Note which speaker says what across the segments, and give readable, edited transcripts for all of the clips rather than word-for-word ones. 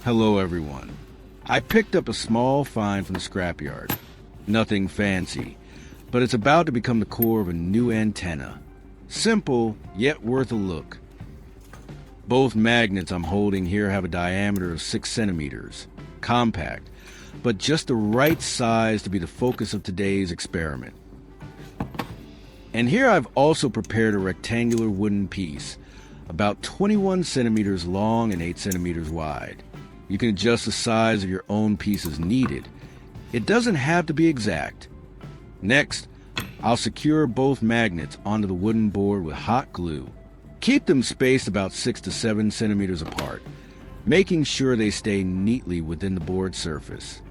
Speaker 1: Hello everyone. I picked up a small find from the scrapyard. Nothing fancy, but it's about to become the core of a new antenna. Simple, yet worth a look. Both magnets I'm holding here have a diameter of 6 centimeters. Compact, but just the right size to be the focus of today's experiment. And here I've also prepared a rectangular wooden piece, about 21 centimeters long and 8 centimeters wide. You can adjust the size of your own piece as needed. It doesn't have to be exact. Next, I'll secure both magnets onto the wooden board with hot glue. Keep them spaced about 6 to 7 centimeters apart, making sure they stay neatly within the board surface.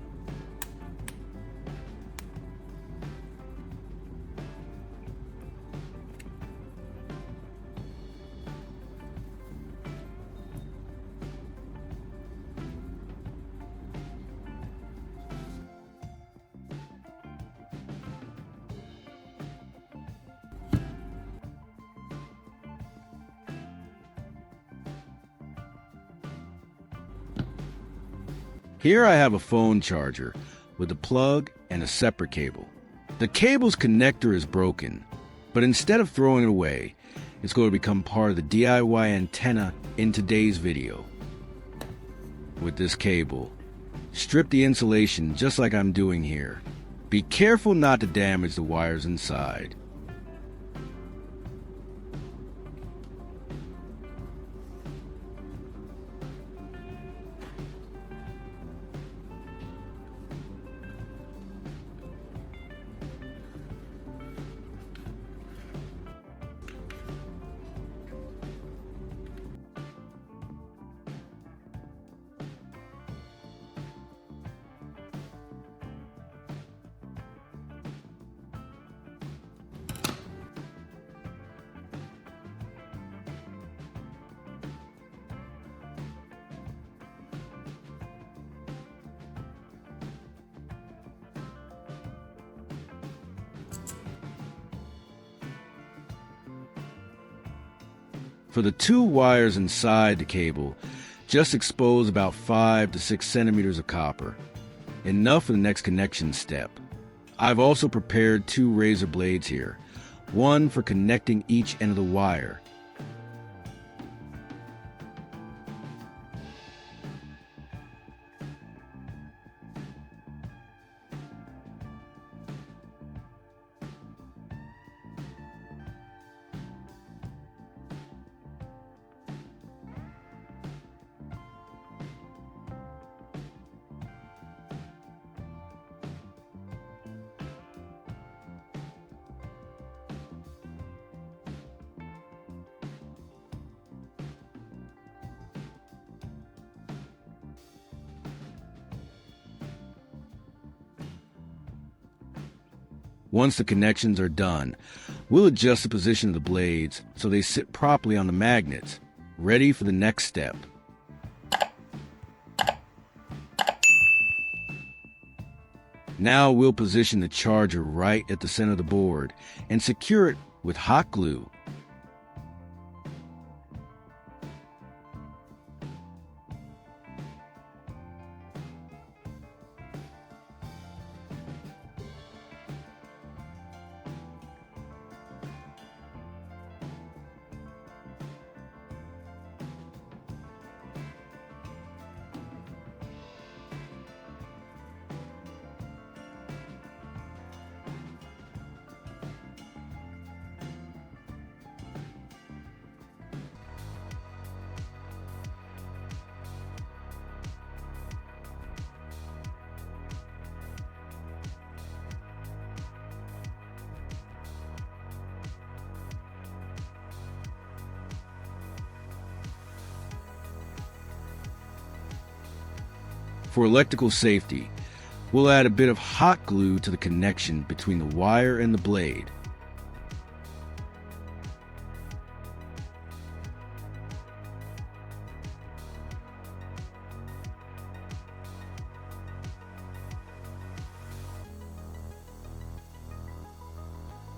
Speaker 1: Here I have a phone charger with a plug and a separate cable. The cable's connector is broken, but instead of throwing it away, it's going to become part of the DIY antenna in today's video. With this cable, strip the insulation just like I'm doing here. Be careful not to damage the wires inside. For the two wires inside the cable, just expose about 5 to 6 centimeters of copper, enough for the next connection step. I've also prepared 2 razor blades here, one for connecting each end of the wire. Once the connections are done, we'll adjust the position of the blades so they sit properly on the magnets, ready for the next step. Now we'll position the charger right at the center of the board and secure it with hot glue. For electrical safety, we'll add a bit of hot glue to the connection between the wire and the blade.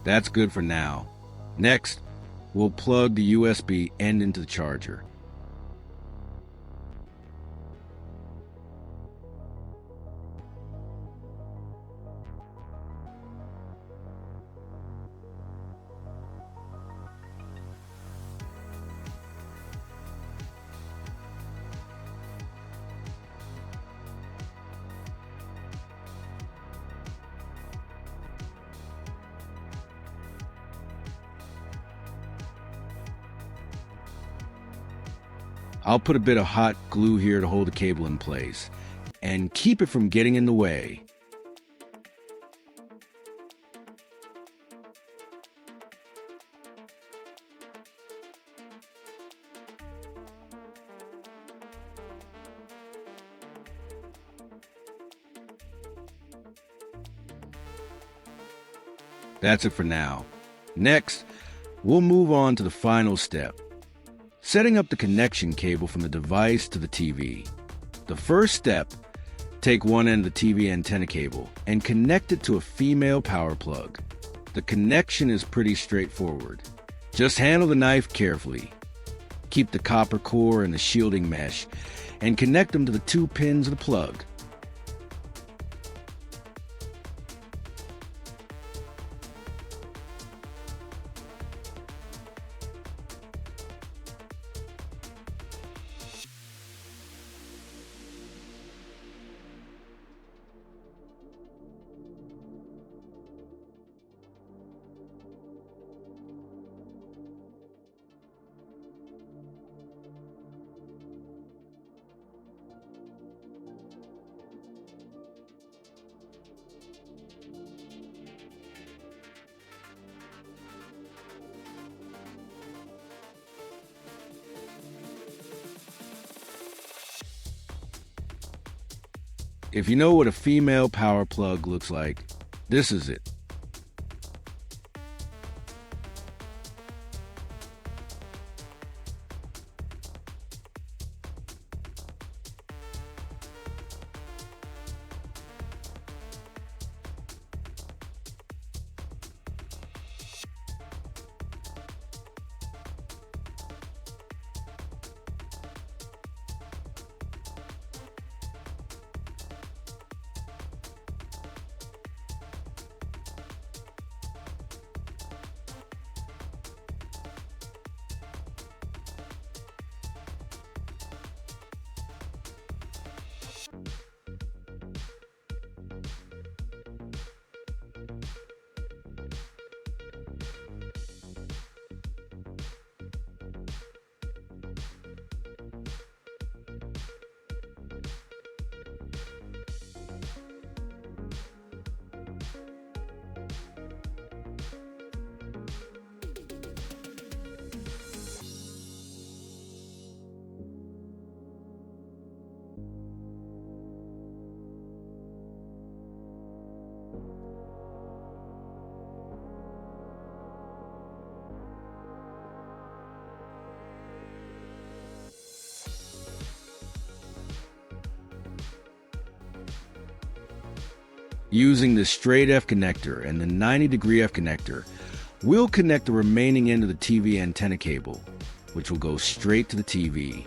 Speaker 1: That's good for now. Next, we'll plug the USB end into the charger. I'll put a bit of hot glue here to hold the cable in place and keep it from getting in the way. That's it for now. Next, we'll move on to the final step, setting up the connection cable from the device to the TV. The first step, take one end of the TV antenna cable and connect it to a female power plug. The connection is pretty straightforward. Just handle the knife carefully. Keep the copper core and the shielding mesh and connect them to the 2 pins of the plug. If you know what a female power plug looks like, this is it. Using the straight F connector and the 90-degree F connector, we'll connect the remaining end of the TV antenna cable, which will go straight to the TV.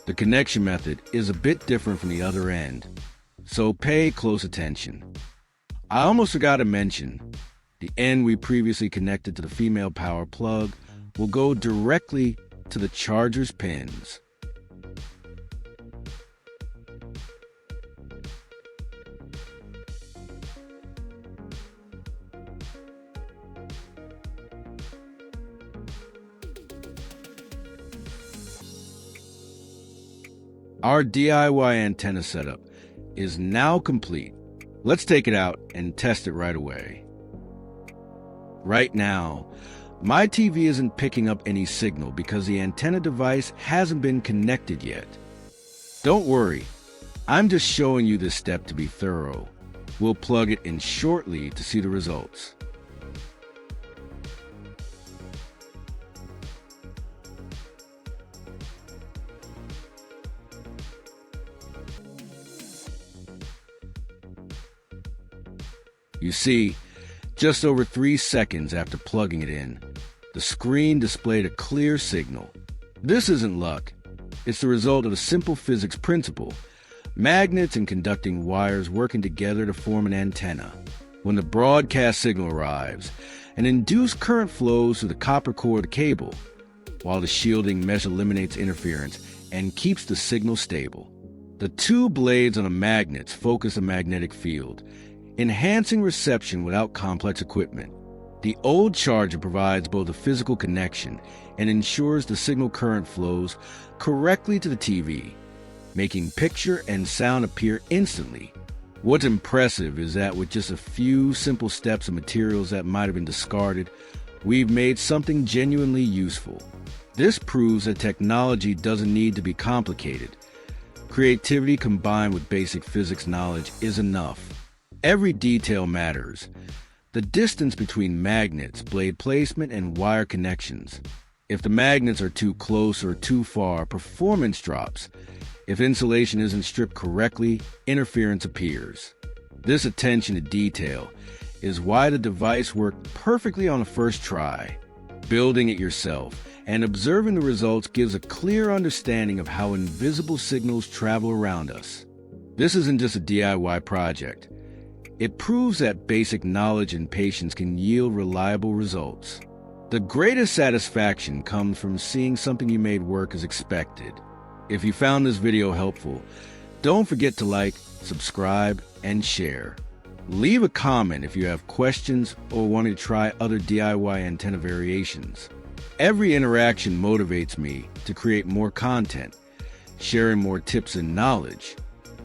Speaker 1: The connection method is a bit different from the other end, so pay close attention. I almost forgot to mention, the end we previously connected to the female power plug will go directly to the charger's pins. Our DIY antenna setup is now complete. Let's take it out and test it right away. Right now, my TV isn't picking up any signal because the antenna device hasn't been connected yet. Don't worry, I'm just showing you this step to be thorough. We'll plug it in shortly to see the results. You see, just over 3 seconds after plugging it in, the screen displayed a clear signal. This isn't luck. It's the result of a simple physics principle: magnets and conducting wires working together to form an antenna. When the broadcast signal arrives, an induced current flows through the copper core of the cable, while the shielding mesh eliminates interference and keeps the signal stable. The 2 blades on the magnets focus a magnetic field, enhancing reception without complex equipment. The old charger provides both a physical connection and ensures the signal current flows correctly to the TV, making picture and sound appear instantly. What's impressive is that with just a few simple steps and materials that might have been discarded, we've made something genuinely useful. This proves that technology doesn't need to be complicated. Creativity combined with basic physics knowledge is enough. Every detail matters. The distance between magnets, blade placement, and wire connections. If the magnets are too close or too far, performance drops. If insulation isn't stripped correctly, interference appears. This attention to detail is why the device worked perfectly on the first try. Building it yourself and observing the results gives a clear understanding of how invisible signals travel around us. This isn't just a DIY project. It proves that basic knowledge and patience can yield reliable results. The greatest satisfaction comes from seeing something you made work as expected. If you found this video helpful, don't forget to like, subscribe, and share. Leave a comment if you have questions or want to try other DIY antenna variations. Every interaction motivates me to create more content, sharing more tips and knowledge.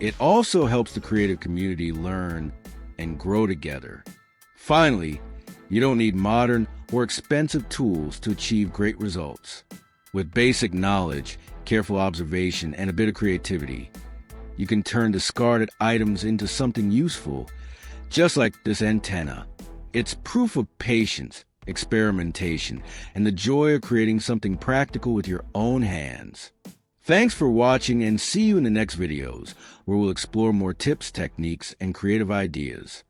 Speaker 1: It also helps the creative community learn and grow together. Finally, you don't need modern or expensive tools to achieve great results. With basic knowledge, careful observation, and a bit of creativity, you can turn discarded items into something useful, just like this antenna. It's proof of patience, experimentation, and the joy of creating something practical with your own hands. Thanks for watching, and see you in the next videos, where we'll explore more tips, techniques, and creative ideas.